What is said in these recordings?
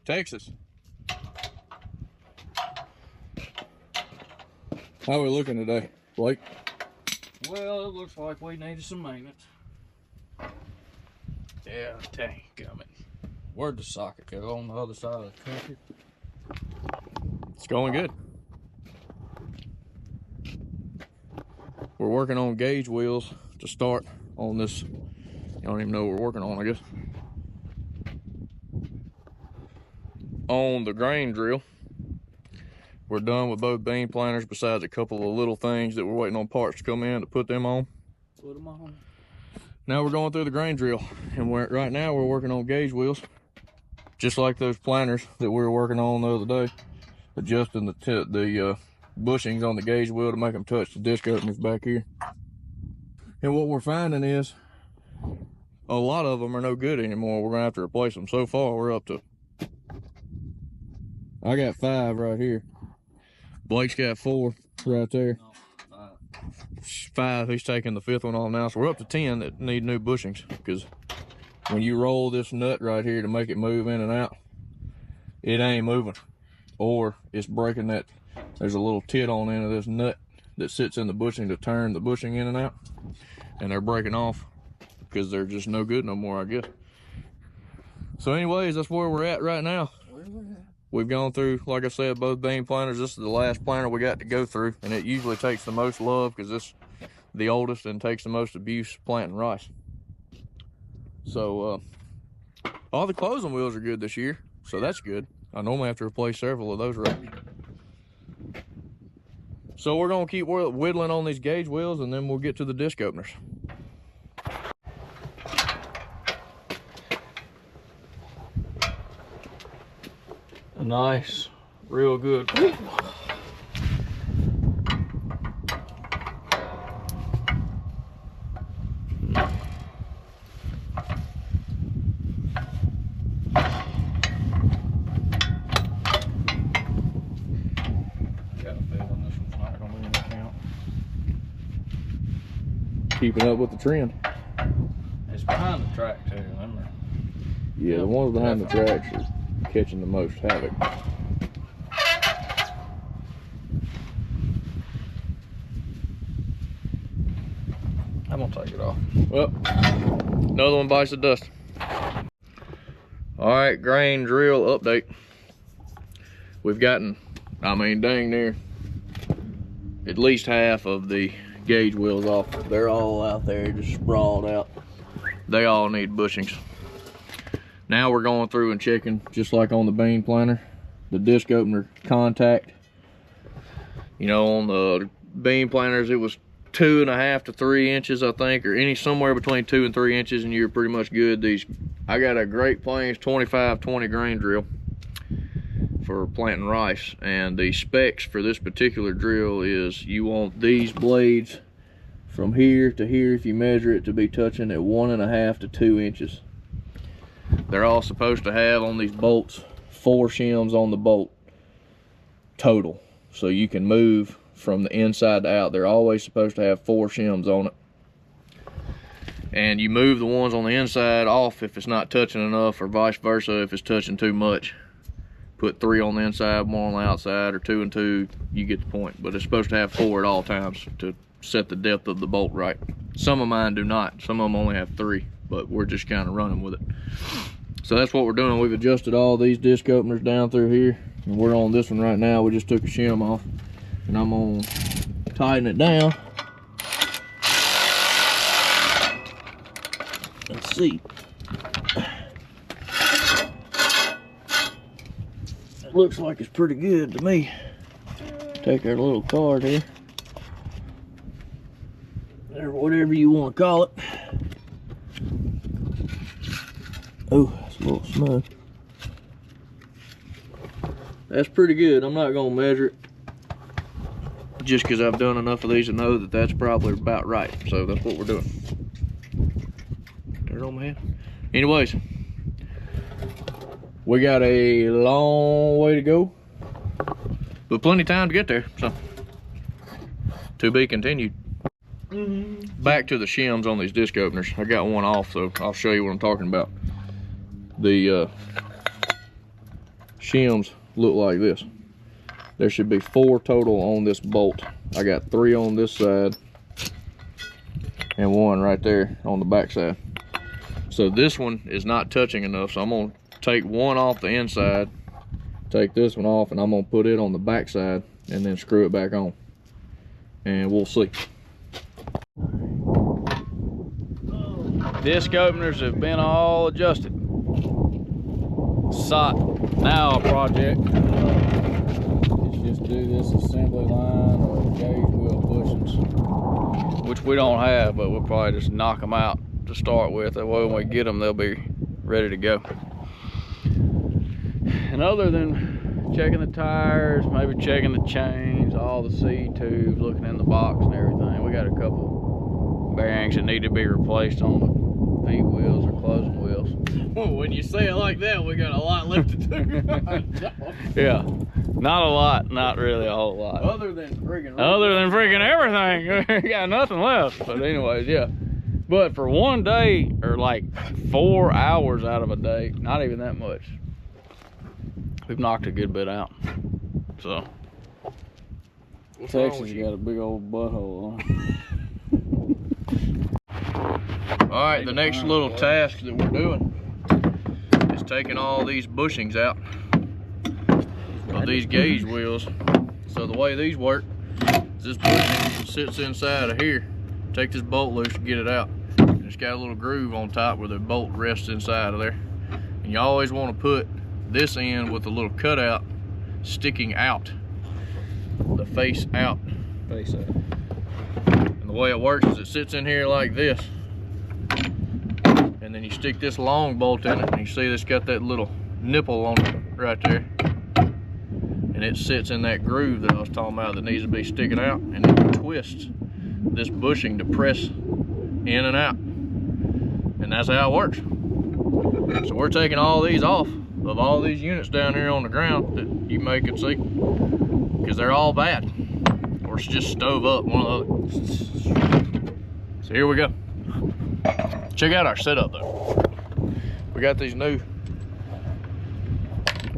Texas. How are we looking today, Blake? Well, it looks like we needed some maintenance. Yeah, tank coming. Where'd the socket go? On the other side of the country? It's going good. We're working on gauge wheels to start on this. I don't even know what we're working on, I guess. On the grain drill, we're done with both beam planters besides a couple of little things that we're waiting on parts to come in to put them on. Put them on. Now we're going through the grain drill, and right now we're working on gauge wheels, just like those planters that we were working on the other day, adjusting the bushings on the gauge wheel to make them touch the disc openers back here. And what we're finding is a lot of them are no good anymore. We're gonna have to replace them. So far we're up to, I got 5 right here. Blake's got 4 right there. 5, he's taking the 5th one off now. So we're up to 10 that need new bushings, because when you roll this nut right here to make it move in and out, it ain't moving, or it's breaking that. There's a little tit on the end of this nut that sits in the bushing to turn the bushing in and out, and they're breaking off because they're just no good no more, I guess. So anyways, that's where we're at right now. We've gone through, like I said, both beam planters. This is the last planter we got to go through, and it usually takes the most love because this is the oldest and takes the most abuse planting rice. So all the closing wheels are good this year, so that's good. I normally have to replace several of those rotors. So we're gonna keep whittling on these gauge wheels, and then we'll get to the disc openers. Nice, real good. Keeping up with the trend. It's behind the track too, remember? Yeah, the ones behind the tracks are catching the most havoc. I'm gonna take it off. Well, another one bites the dust. All right, grain drill update. We've gotten, I mean, dang near at least half of the gauge wheels off. They're all out there just sprawled out. They all need bushings. Now we're going through and checking, just like on the beam planter, the disc opener contact. You know, on the beam planters it was 2.5 to 3 inches, I think, or somewhere between 2 and 3 inches, and you're pretty much good. I got a Great Plains 2520 grain drill for planting rice, and the specs for this particular drill is you want these blades from here to here, if you measure it, to be touching at 1.5 to 2 inches. They're all supposed to have on these bolts 4 shims on the bolt total, so you can move from the inside to out. They're always supposed to have 4 shims on it, and you move the ones on the inside off if it's not touching enough, or vice versa if it's touching too much. Put 3 on the inside, 1 on the outside, or 2 and 2, you get the point. But it's supposed to have 4 at all times to set the depth of the bolt right. Some of mine do not. Some of them only have 3, but we're just kind of running with it. So that's what we're doing. We've adjusted all these disc openers down through here, and we're on this one right now. We just took a shim off, and I'm gonna tighten it down. Let's see. It looks like it's pretty good to me. Take our little card here, or whatever you want to call it. Oh, that's a little smooth. That's pretty good. I'm not gonna measure it, just because I've done enough of these to know that that's probably about right. So that's what we're doing. Turn it on my head. Anyways, we got a long way to go, but plenty of time to get there, so to be continued. Back to the shims on these disc openers. I got one off, so I'll show you what I'm talking about. The shims look like this. There should be 4 total on this bolt. I got 3 on this side and 1 right there on the back side. So this one is not touching enough, so I'm gonna take 1 off the inside, take this one off, and I'm gonna put it on the back side and then screw it back on, and we'll see. Disc openers have been all adjusted. SOT now project is just do this assembly line of gauge wheel bushings, which we don't have, but we'll probably just knock them out to start with. That way when we get them, they'll be ready to go. And other than checking the tires, maybe checking the chains, all the C tubes, looking in the box and everything, we got a couple bearings that need to be replaced on the feed wheels or closing wheels. Well, when you say it like that, we got a lot left to do. Yeah, not a lot, not really a whole lot. Other than friggin' everything, we got nothing left. But anyways, yeah. But for one day, or like 4 hours out of a day, not even that much, we've knocked a good bit out. So Texas got a big old butthole on it. All right, the next little task that we're doing is taking all these bushings out of these gauge wheels. So the way these work is this bushing sits inside of here. Take this bolt loose and get it out. And it's got a little groove on top where the bolt rests inside of there. And you always want to put this end with a little cutout sticking out, the face out. Face out. And the way it works is it sits in here like this. And then you stick this long bolt in it, and you see it's got that little nipple on it right there. And it sits in that groove that I was talking about that needs to be sticking out, and then you twist this bushing to press in and out. And that's how it works. So we're taking all these off of all these units down here on the ground that you may could see, because they're all bad, or it's just stove up, one of the other. So here we go. Check out our setup though. We got these new,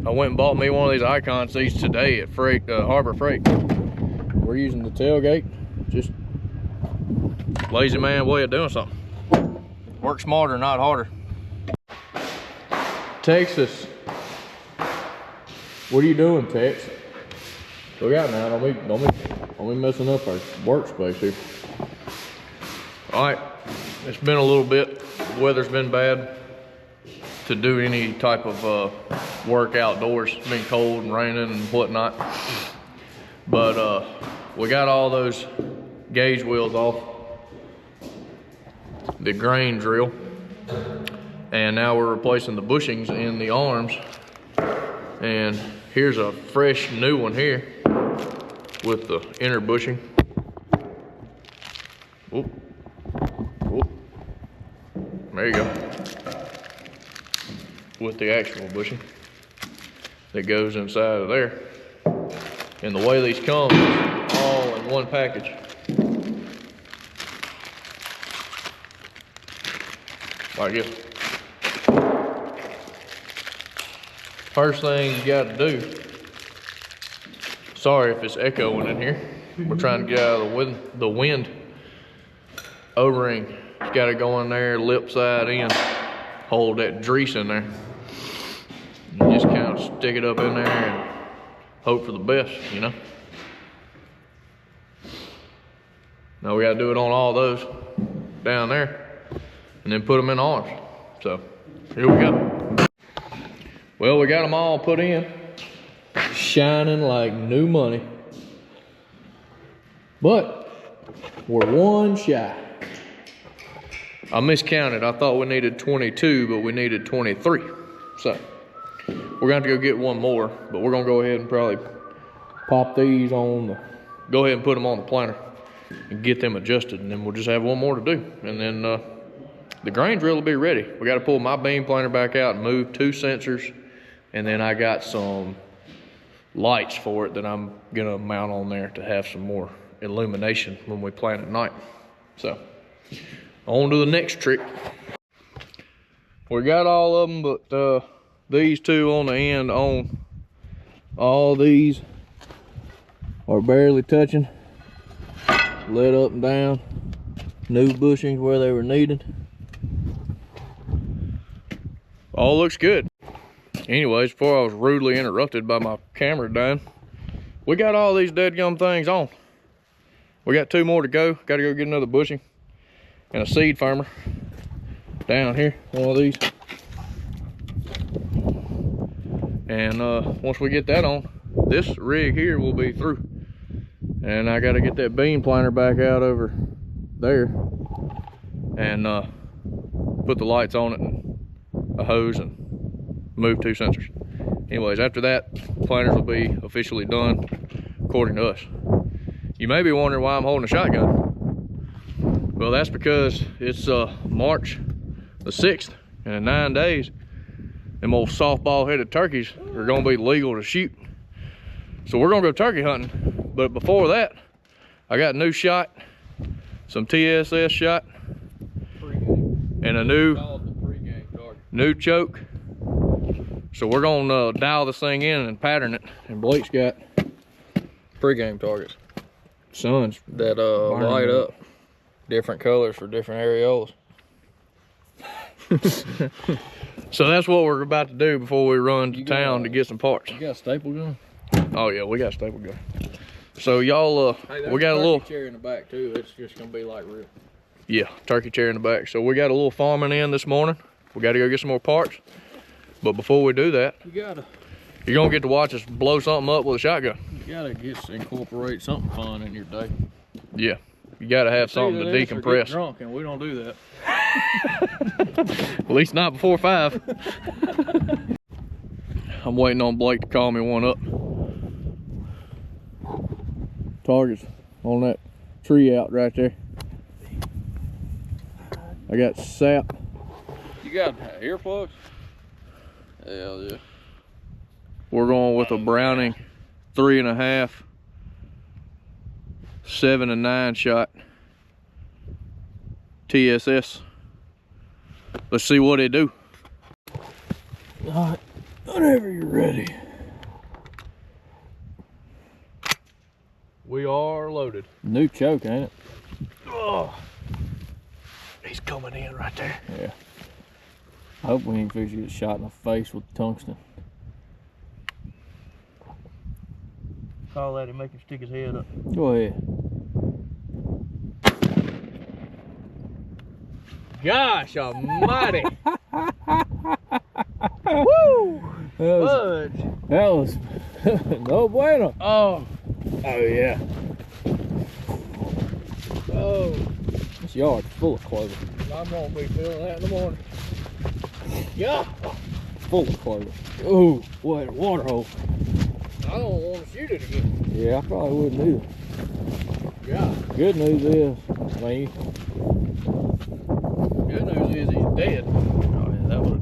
I went and bought me one of these Icon seats today at Harbor Freight. We're using the tailgate, just lazy man way of doing something. Work smarter, not harder. Texas. What are you doing, Tex? Look out now, don't be messing up our workspace here. All right, it's been a little bit, the weather's been bad to do any type of work outdoors. It's been cold and raining and whatnot. But we got all those gauge wheels off the grain drill, and now we're replacing the bushings in the arms. And here's a fresh new one here with the inner bushing. Whoop. Whoop. There you go. With the actual bushing that goes inside of there. And the way these come, all in one package. Like this. First thing you got to do, sorry if it's echoing in here, we're trying to get out of the wind. O-ring, it's got to go in there, lip side in, hold that grease in there. And just kind of stick it up in there and hope for the best, you know. Now we got to do it on all those down there and then put them in arms. So here we go. Well, we got them all put in, shining like new money. But we're one shy. I miscounted. I thought we needed 22, but we needed 23. So we're gonna have to go get one more, but we're gonna go ahead and probably pop these on the, go ahead and put them on the planer and get them adjusted, and then we'll just have one more to do. And then the grain drill will be ready. We gotta pull my beam planer back out and move 2 sensors. And then I got some lights for it that I'm gonna mount on there to have some more illumination when we plant at night. So, on to the next trick. We got all of them, but these two on the end on All these are barely touching. Let up and down. New bushings where they were needed. All looks good. Anyways, before I was rudely interrupted by my camera dying, we got all these dead gum things on. We got 2 more to go. Got to go get another bushing and a seed firmer down here, one of these. And once we get that on, this rig here will be through. And I got to get that bean planter back out over there and put the lights on it and a hose and move 2 sensors. Anyways, after that, planters will be officially done according to us. You may be wondering why I'm holding a shotgun. Well, that's because it's March the 6th, and in 9 days, them old softball headed turkeys are gonna be legal to shoot. So we're gonna go turkey hunting. But before that, I got a new shot, some TSS shot, and a new choke. So we're gonna dial this thing in and pattern it. And Blake's got pre-game targets. Suns that light up different colors for different areolas. So that's what we're about to do before we run to town to get some parts. You got a staple gun? Oh yeah, we got a staple gun. So y'all, hey, we got a little chair in the back too. It's just gonna be like real. Yeah, turkey chair in the back. So we got a little farming in this morning. We got to go get some more parts. But before we do that, you're gonna get to watch us blow something up with a shotgun. You gotta incorporate something fun in your day. Yeah, you gotta have something to decompress. Get drunk, and we don't do that. At least not before 5. I'm waiting on Blake to call me one up. Targets on that tree out right there. I got sap. You got earplugs? Hell yeah. We're going with a Browning 3.5, 7 and 9 shot TSS. Let's see what they do. Whenever you're ready. We are loaded. New choke, ain't it? Oh, he's coming in right there. Yeah. I hope we ain't fix you get shot in the face with tungsten. Call that and make him stick his head up. Go ahead. Gosh almighty. Woo! That was no bueno. Oh. Oh yeah. Oh. This yard's full of clover. I'm gonna be feeling that in the morning. Yeah. Full of clover. Ooh, what a water hole. I don't want to shoot it again. Yeah, I probably wouldn't either. Yeah. Good news is, Good news is he's dead. Oh yeah, that would.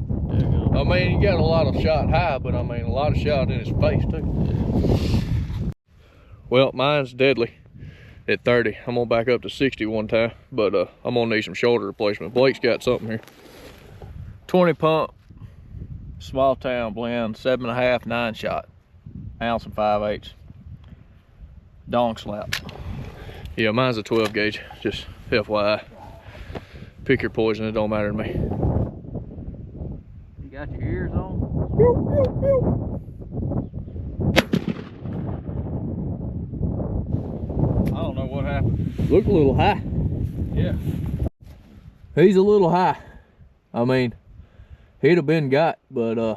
I mean, he got a lot of shot high, but I mean, a lot of shot in his face too. Well, mine's deadly at 30. I'm gonna back up to 60 one time, but I'm gonna need some shoulder replacement. Blake's got something here. 20 pump, small town blend, 7.5, 9 shot, ounce and 5/8. Dong slap. Yeah, mine's a 12 gauge, just FYI. Pick your poison, it don't matter to me. You got your ears on? I don't know what happened. Look a little high. Yeah. He's a little high. I mean, he'd have been got, but we're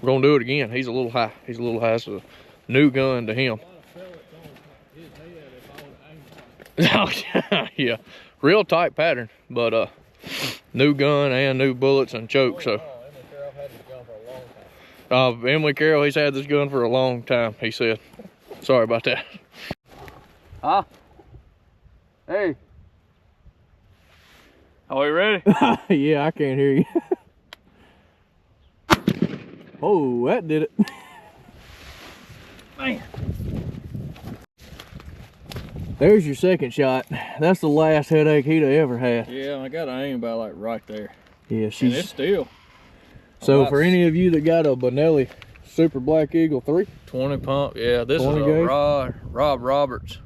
gonna do it again. He's a little high. He's a little high. It's a new gun to him. Yeah, real tight pattern, but new gun and new bullets and choke. So Emily Carroll, he's had this gun for a long time, he said. Sorry about that. Huh? Hey. Are we ready? Yeah, I can't hear you. Oh, that did it. Man. There's your second shot. That's the last headache he'd have ever had. Yeah, I got an aim about like right there. Yeah, And it's still. So for any of you that got a Benelli Super Black Eagle 3. 20 pump, yeah. This is 20 a gauge? Rob Roberts.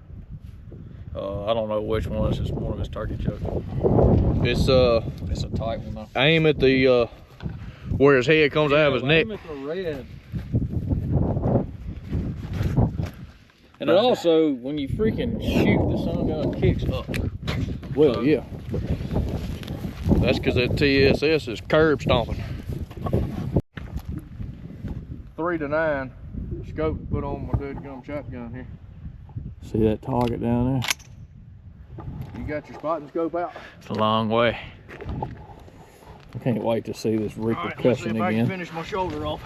I don't know which one. This is one of his turkey chucks. It's a tight one though. aim at the where his head comes out of his neck. Aim at the red. And it also, when you freaking shoot, the sun gun kicks up. Well, yeah. That's because that TSS is curb stomping. 3 to 9 scope put on my dead gum shotgun here. See that target down there? You got your spotting scope out? It's a long way. I can't wait to see this repercussion again. I can again. finish my shoulder off.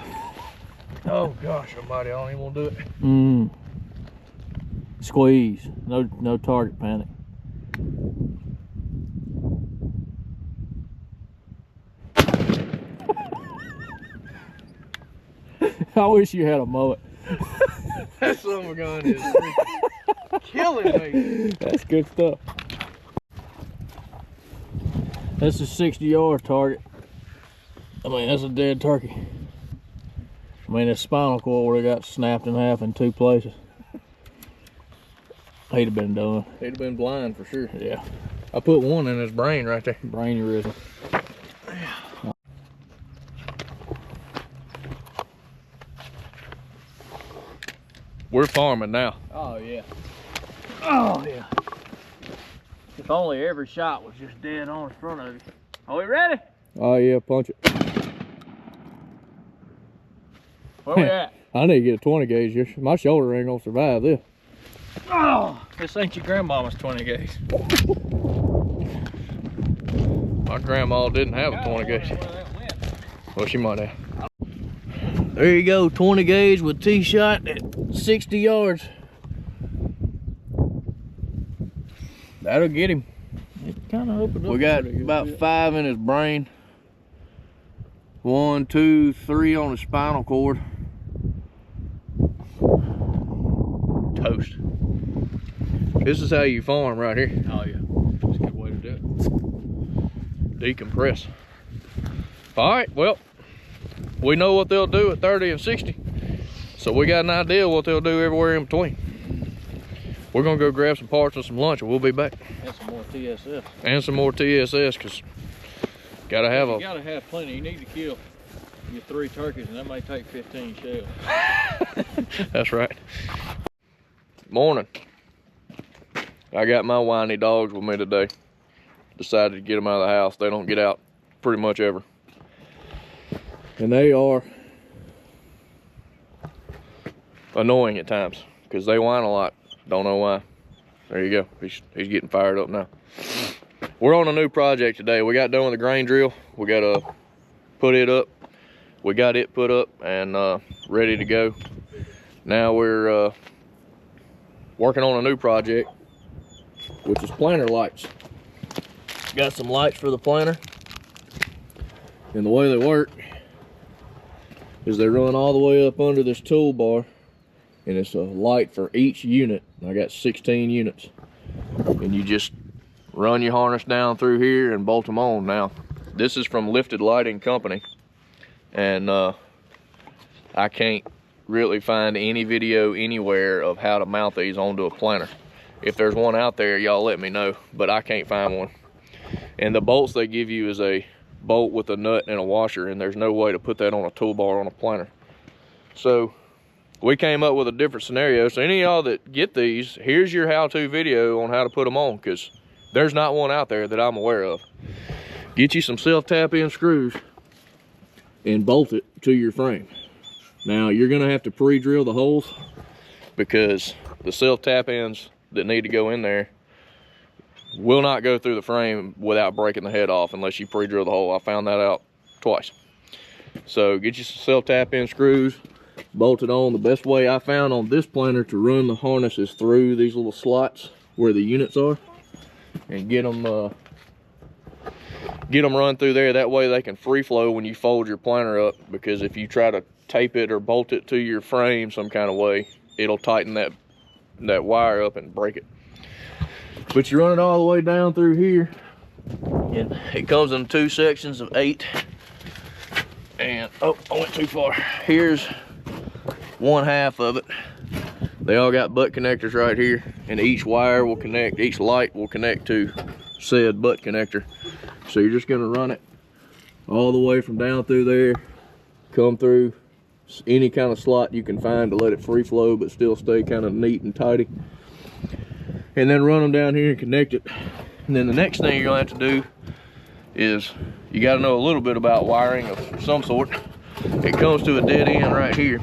Oh gosh, somebody, I don't even want to do it. Squeeze. No target panic. I wish you had a mullet. That summer gun is killing me. That's good stuff. That's a 60-yard target. I mean, that's a dead turkey. I mean, his spinal cord would have got snapped in half in 2 places. He'd have been done. He'd have been blind for sure. Yeah. I put one in his brain right there. Brain aneurysm. We're farming now. Oh, yeah. Oh, yeah. If only every shot was just dead on in front of you. Are we ready? Oh yeah, punch it. Where we at? I need to get a 20 gauge. My shoulder ain't gonna survive this. Oh, this ain't your grandmama's 20 gauge. My grandma didn't have a 20 gauge. Well, she might have. There you go, 20 gauge with T-shot at 60 yards. That'll get him. It kind of opened up. We got about 5 in his brain. 1, 2, 3 on his spinal cord. Toast. This is how you farm right here. Oh yeah, that's a good way to do it. Decompress. All right, well, we know what they'll do at 30 and 60. So we got an idea of what they'll do everywhere in between. We're gonna go grab some parts and some lunch and we'll be back. And some more TSS. And some more TSS, because gotta have You gotta have plenty. You need to kill your 3 turkeys and that may take 15 shells. That's right. Morning. I got my whiny dogs with me today. Decided to get them out of the house. They don't get out pretty much ever. And they are annoying at times because they whine a lot. Don't know why. There you go. He's getting fired up now. We're on a new project today. We got done with the grain drill. We got to put it up. We got it put up and ready to go. Now we're working on a new project, which is planter lights. Got some lights for the planter. And the way they work is they run all the way up under this toolbar, and it's a light for each unit. I got 16 units. And you just run your harness down through here and bolt them on. Now, this is from Lifted Lighting Company, and I can't really find any video anywhere of how to mount these onto a planter. If there's one out there, y'all let me know, but I can't find one. And the bolts they give you is a bolt with a nut and a washer, and there's no way to put that on a toolbar on a planter. So we came up with a different scenario. So any of y'all that get these, here's your how-to video on how to put them on, because there's not one out there that I'm aware of. Get you some self-tap-in screws and bolt it to your frame. Now you're gonna have to pre-drill the holes, because the self-tap-ins that need to go in there will not go through the frame without breaking the head off unless you pre-drill the hole. I found that out twice. So get you some self-tap-in screws, bolt it on. The best way I found on this planter to run the harness is through these little slots where the units are, and get them run through there. That way they can free flow when you fold your planter up, because if you try to tape it or bolt it to your frame some kind of way, it'll tighten that wire up and break it. But you run it all the way down through here, and it comes in 2 sections of 8. And oh, I went too far. Here's one half of it. They all got butt connectors right here, and each wire will connect, each light will connect to said butt connector. So you're just gonna run it all the way from down through there, come through any kind of slot you can find to let it free flow but still stay kind of neat and tidy, and then run them down here and connect it. And then the next thing you're gonna have to do is you got to know a little bit about wiring of some sort. It comes to a dead end right here,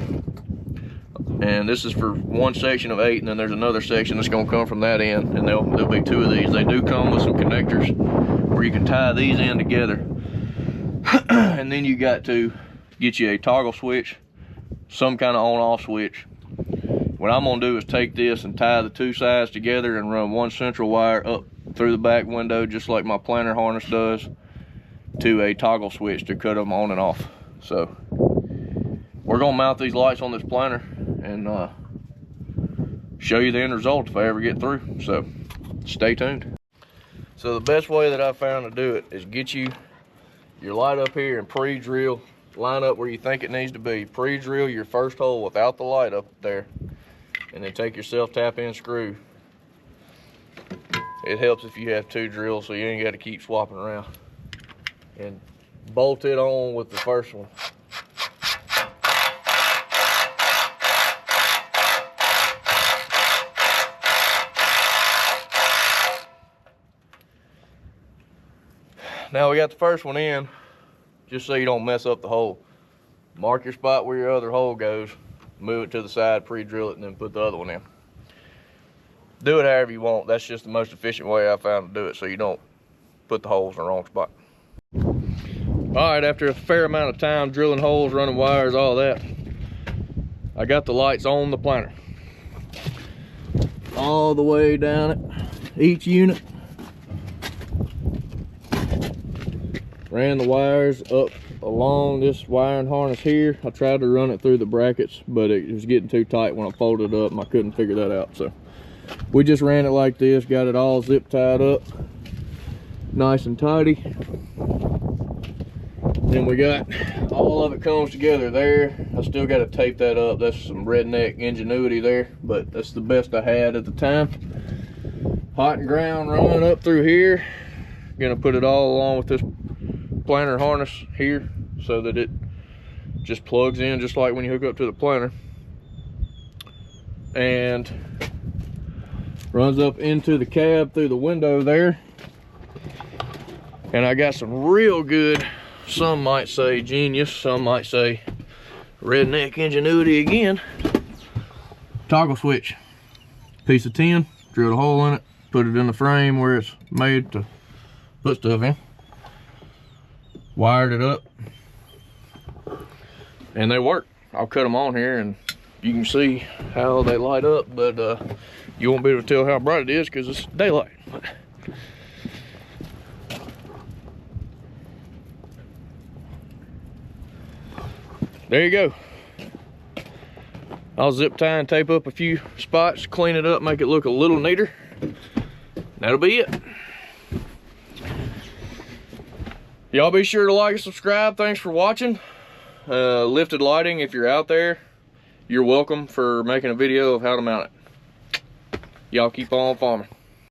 and this is for one section of 8, and then there's another section that's going to come from that end, and there'll be 2 of these. They do come with some connectors where you can tie these in together. And then you got to get you a toggle switch, some kind of on-off switch. What I'm going to do is take this and tie the 2 sides together and run one central wire up through the back window, just like my planter harness does, to a toggle switch to cut them on and off. So we're gonna mount these lights on this planter and show you the end result if I ever get through, so stay tuned. So the best way that I found to do it is get you your light up here and pre-drill, line up where you think it needs to be, pre-drill your first hole without the light up there, and then take your self tap in screw. It helps if you have 2 drills so you ain't got to keep swapping around, and bolt it on with the first one. Now we got the first one in, just so you don't mess up the hole. Mark your spot where your other hole goes, move it to the side, pre-drill it, and then put the other one in. Do it however you want. That's just the most efficient way I found to do it, so you don't put the holes in the wrong spot. All right, after a fair amount of time drilling holes, running wires, all that, I got the lights on the planter. All the way down it, each unit. Ran the wires up along this wiring harness here. I tried to run it through the brackets, but it was getting too tight when I folded it up, and I couldn't figure that out. So we just ran it like this, got it all zip tied up, nice and tidy. Then we got all of it comes together there. I still got to tape that up. That's some redneck ingenuity there, but that's the best I had at the time. Hot and ground running up through here. Gonna put it all along with this planter harness here so that it just plugs in just like when you hook up to the planter, and runs up into the cab through the window there. And I got some real good, some might say genius, some might say redneck ingenuity again, toggle switch. Piece of tin, drilled a hole in it, put it in the frame where it's made to put stuff in, wired it up, and they work. I'll cut them on here and you can see how they light up, but you won't be able to tell how bright it is because it's daylight. There you go. I'll zip tie and tape up a few spots, clean it up, make it look a little neater. That'll be it. Y'all be sure to like and subscribe. Thanks for watching. Lifted Lighting, if you're out there, you're welcome for making a video of how to mount it. Y'all keep on farming.